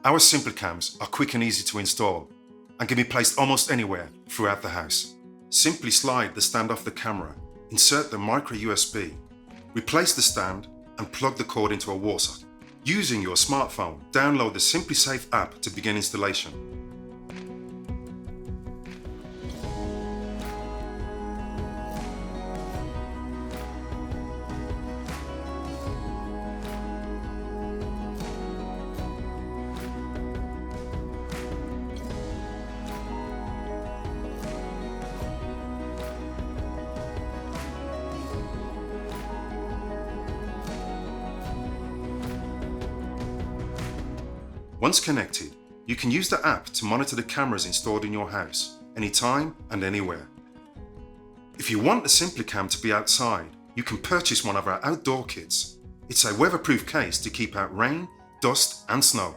Our SimpliCams are quick and easy to install and can be placed almost anywhere throughout the house. Simply slide the stand off the camera, insert the micro USB, replace the stand and plug the cord into a wall socket. Using your smartphone, download the SimpliSafe app to begin installation. Once connected, you can use the app to monitor the cameras installed in your house, anytime and anywhere. If you want the SimpliCam to be outside, you can purchase one of our outdoor kits. It's a weatherproof case to keep out rain, dust and snow.